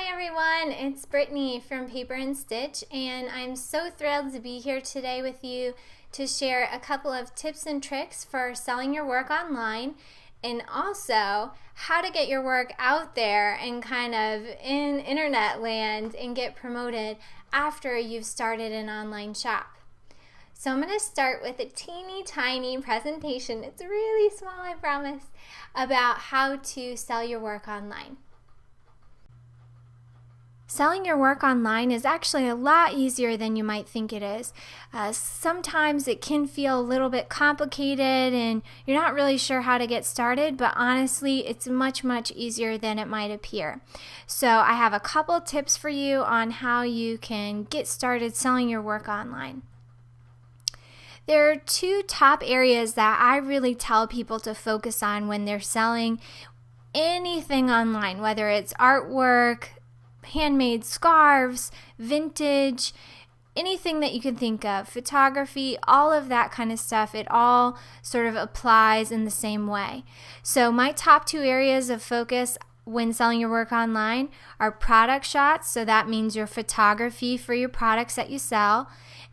Hi everyone, it's Brittany from Paper and Stitch, and I'm so thrilled to be here today with you to share a couple of tips and tricks for selling your work online, and also how to get your work out there and kind of in internet land and get promoted after you've started an online shop. So I'm going to start with a teeny tiny presentation, it's really small I promise, about how to sell your work online. Selling your work online is actually a lot easier than you might think it is. Sometimes it can feel a little bit complicated and you're not really sure how to get started, but honestly it's much easier than it might appear. So I have a couple tips for you on how you can get started selling your work online. There are two top areas that I really tell people to focus on when they're selling anything online, whether it's artwork, handmade scarves, vintage, anything that you can think of, photography, all of that kind of stuff, it all sort of applies in the same way. So my top two areas of focus when selling your work online are product shots, so that means your photography for your products that you sell,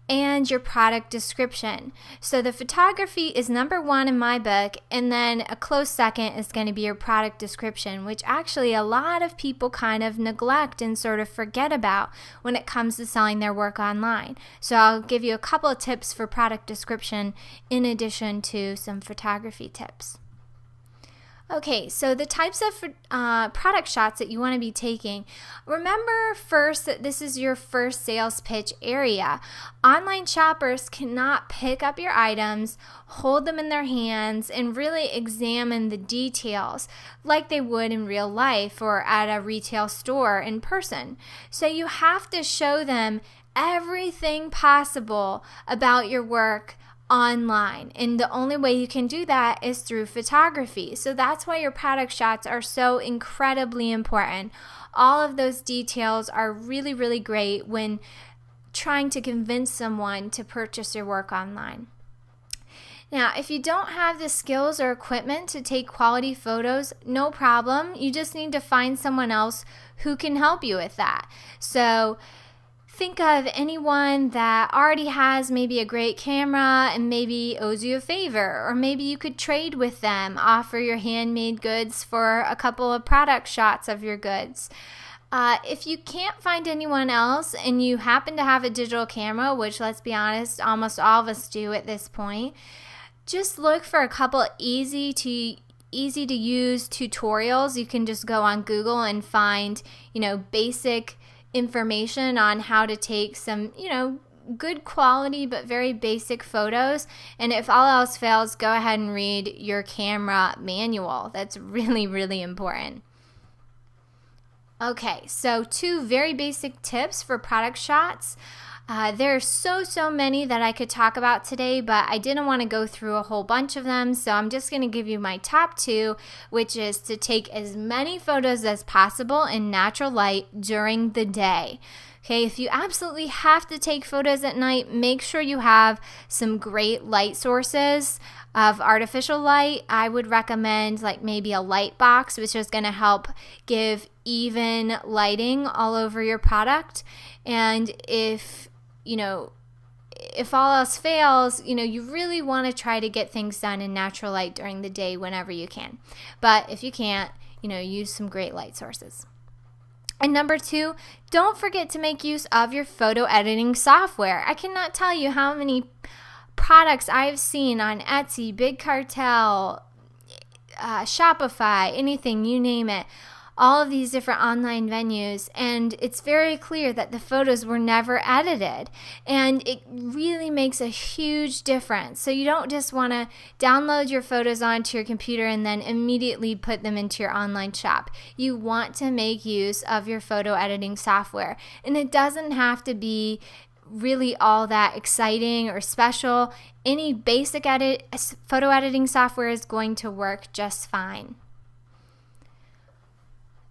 and your product description. So the photography is number one in my book, and then a close second is going to be your product description, which actually a lot of people kind of neglect and sort of forget about when it comes to selling their work online. So I'll give you a couple of tips for product description in addition to some photography tips. Okay, so the types of product shots that you want to be taking. Remember first that this is your first sales pitch area. Online shoppers cannot pick up your items, hold them in their hands, and really examine the details like they would in real life or at a retail store in person. So you have to show them everything possible about your work online, and the only way you can do that is through photography. So that's why your product shots are so incredibly important. All of those details are really great when trying to convince someone to purchase your work online. Now, if you don't have the skills or equipment to take quality photos, no problem. You just need to find someone else who can help you with that. So think of anyone that already has maybe a great camera and maybe owes you a favor, or maybe you could trade with them, offer your handmade goods for a couple of product shots of your goods. If you can't find anyone else and you happen to have a digital camera, which let's be honest, almost all of us do at this point, just look for a couple easy to use tutorials. You can just go on Google and find, basic information on how to take some, good quality but very basic photos. And if all else fails, go ahead and read your camera manual. That's really important. Okay, so two very basic tips for product shots. There are so many that I could talk about today, but I didn't want to go through a whole bunch of them, so I'm just going to give you my top two, which is to take as many photos as possible in natural light during the day. Okay, if you absolutely have to take photos at night, make sure you have some great light sources of artificial light. I would recommend like maybe a light box, which is going to help give even lighting all over your product. And if all else fails, you really want to try to get things done in natural light during the day whenever you can. But if you can't, use some great light sources. And number two, don't forget to make use of your photo editing software. I cannot tell you how many products I've seen on Etsy, Big Cartel, Shopify, anything, you name it. All of these different online venues, and it's very clear that the photos were never edited, and it really makes a huge difference. So you don't just want to download your photos onto your computer and then immediately put them into your online shop. You want to make use of your photo editing software, and it doesn't have to be really all that exciting or special. Any basic photo editing software is going to work just fine.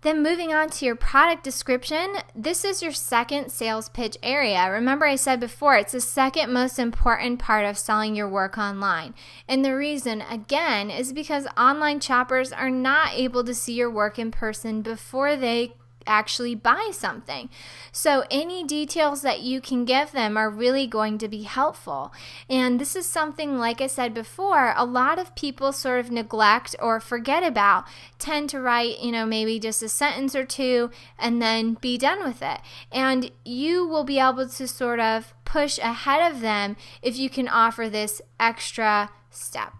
Then moving on to your product description, this is your second sales pitch area. Remember I said before, it's the second most important part of selling your work online. And the reason, again, is because online shoppers are not able to see your work in person before they actually buy something. So any details that you can give them are really going to be helpful. And this is something, like I said before, a lot of people sort of neglect or forget about, tend to write, maybe just a sentence or two and then be done with it. And you will be able to sort of push ahead of them if you can offer this extra step.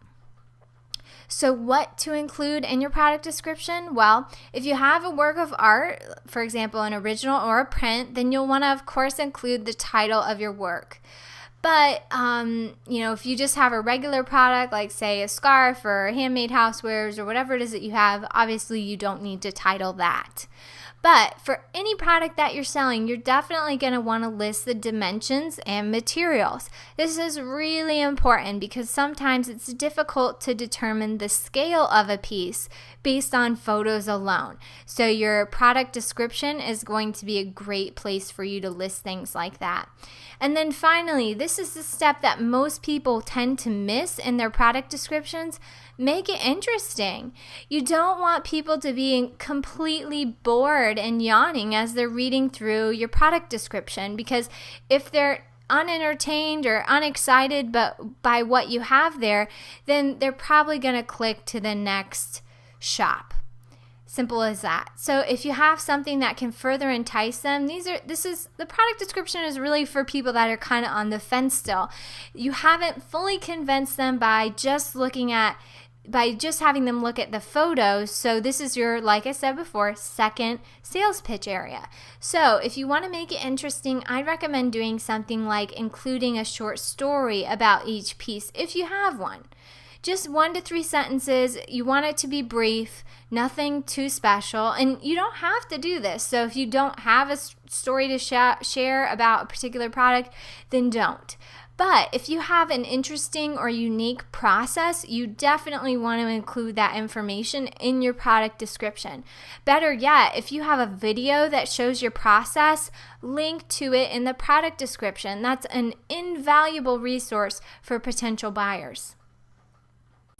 So what to include in your product description? Well, if you have a work of art, for example, an original or a print, then you'll want to, of course, include the title of your work. But, if you just have a regular product, like say a scarf or handmade housewares or whatever it is that you have, obviously you don't need to title that. But for any product that you're selling, you're definitely going to want to list the dimensions and materials. This is really important because sometimes it's difficult to determine the scale of a piece based on photos alone. So your product description is going to be a great place for you to list things like that. And then finally, this is the step that most people tend to miss in their product descriptions. Make it interesting. You don't want people to be completely bored and yawning as they're reading through your product description, because if they're unentertained or unexcited by what you have there, then they're probably going to click to the next shop. Simple as that. So if you have something that can further entice them, the product description is really for people that are kind of on the fence still. You haven't fully convinced them by just having them look at the photos. So this is your, like I said before, second sales pitch area. So if you want to make it interesting, I'd recommend doing something like including a short story about each piece if you have one. Just 1 to 3 sentences. You want it to be brief, nothing too special, and you don't have to do this. So if you don't have a story to share about a particular product, then don't. But if you have an interesting or unique process, you definitely want to include that information in your product description. Better yet, if you have a video that shows your process, link to it in the product description. That's an invaluable resource for potential buyers.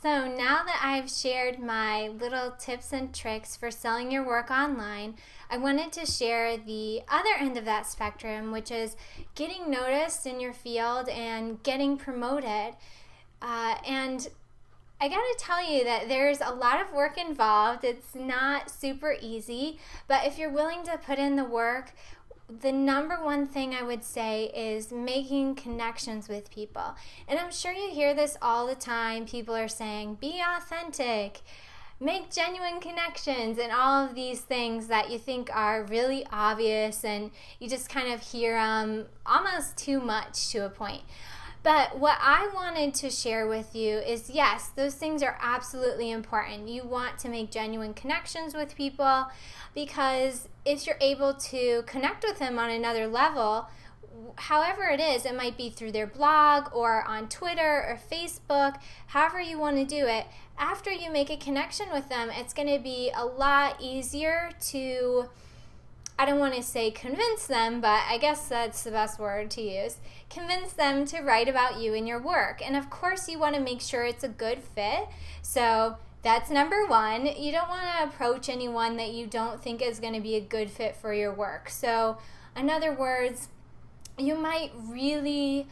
So now that I've shared my little tips and tricks for selling your work online, I wanted to share the other end of that spectrum, which is getting noticed in your field and getting promoted. And I gotta tell you that there's a lot of work involved. It's not super easy, but if you're willing to put in the work, the number one thing I would say is making connections with people. And I'm sure you hear this all the time. People are saying, be authentic, make genuine connections, and all of these things that you think are really obvious and you just kind of hear them almost too much to a point. But what I wanted to share with you is, yes, those things are absolutely important. You want to make genuine connections with people because if you're able to connect with them on another level, however it is, it might be through their blog or on Twitter or Facebook, however you want to do it, after you make a connection with them, it's going to be a lot easier to, I don't want to say convince them, but I guess that's the best word to use. Convince them to write about you and your work. And of course, you want to make sure it's a good fit. So that's number one. You don't want to approach anyone that you don't think is going to be a good fit for your work. So in other words, you might really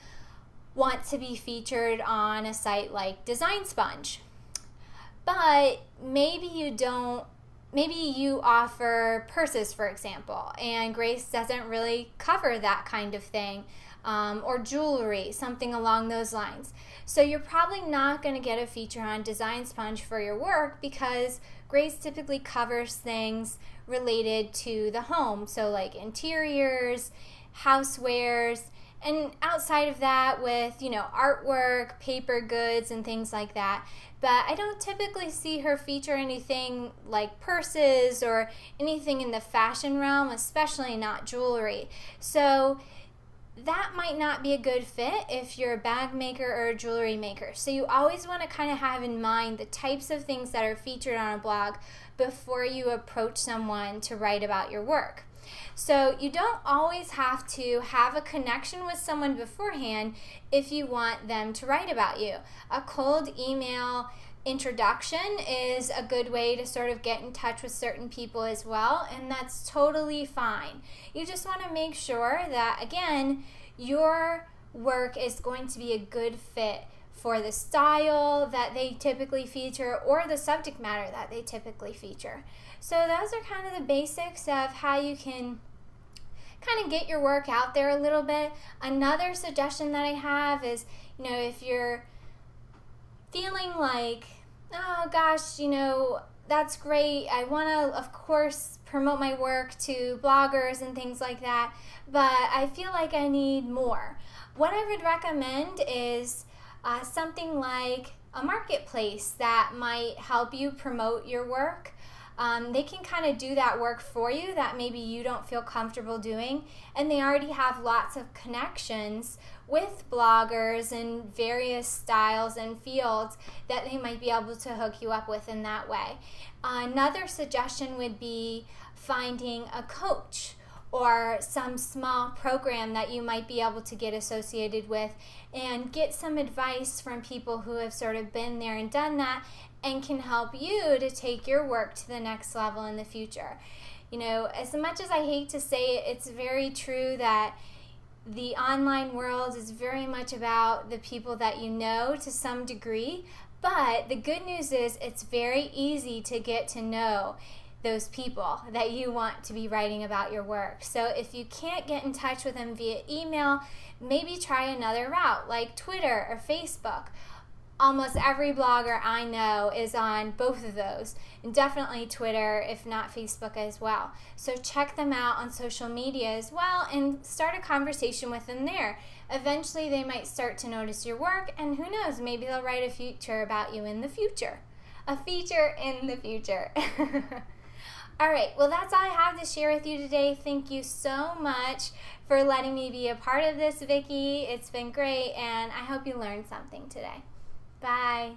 want to be featured on a site like Design Sponge. But maybe you don't. Maybe you offer purses, for example, and Grace doesn't really cover that kind of thing, or jewelry, something along those lines. So you're probably not going to get a feature on Design Sponge for your work because Grace typically covers things related to the home, so like interiors, housewares, and outside of that with, artwork, paper goods, and things like that. But I don't typically see her feature anything like purses or anything in the fashion realm, especially not jewelry. So that might not be a good fit if you're a bag maker or a jewelry maker. So you always want to kind of have in mind the types of things that are featured on a blog before you approach someone to write about your work. So you don't always have to have a connection with someone beforehand if you want them to write about you. A cold email introduction is a good way to sort of get in touch with certain people as well, and that's totally fine. You just want to make sure that, again, your work is going to be a good fit for the style that they typically feature or the subject matter that they typically feature. So those are kind of the basics of how you can kind of get your work out there a little bit. Another suggestion that I have is, if you're feeling like, oh gosh, that's great, I want to, of course, promote my work to bloggers and things like that, but I feel like I need more. What I would recommend is something like a marketplace that might help you promote your work. They can kind of do that work for you that maybe you don't feel comfortable doing, and they already have lots of connections with bloggers in various styles and fields that they might be able to hook you up with in that way. Another suggestion would be finding a coach or some small program that you might be able to get associated with and get some advice from people who have sort of been there and done that and can help you to take your work to the next level in the future. As much as I hate to say it, it's very true that the online world is very much about the people that you know to some degree, but the good news is it's very easy to get to know those people that you want to be writing about your work. So if you can't get in touch with them via email, maybe try another route like Twitter or Facebook. Almost every blogger I know is on both of those, and definitely Twitter, if not Facebook as well. So check them out on social media as well and start a conversation with them there. Eventually they might start to notice your work, and who knows, maybe they'll write a feature about you in the future. A feature in the future. All right, well, that's all I have to share with you today. Thank you so much for letting me be a part of this, Vicki. It's been great, and I hope you learned something today. Bye.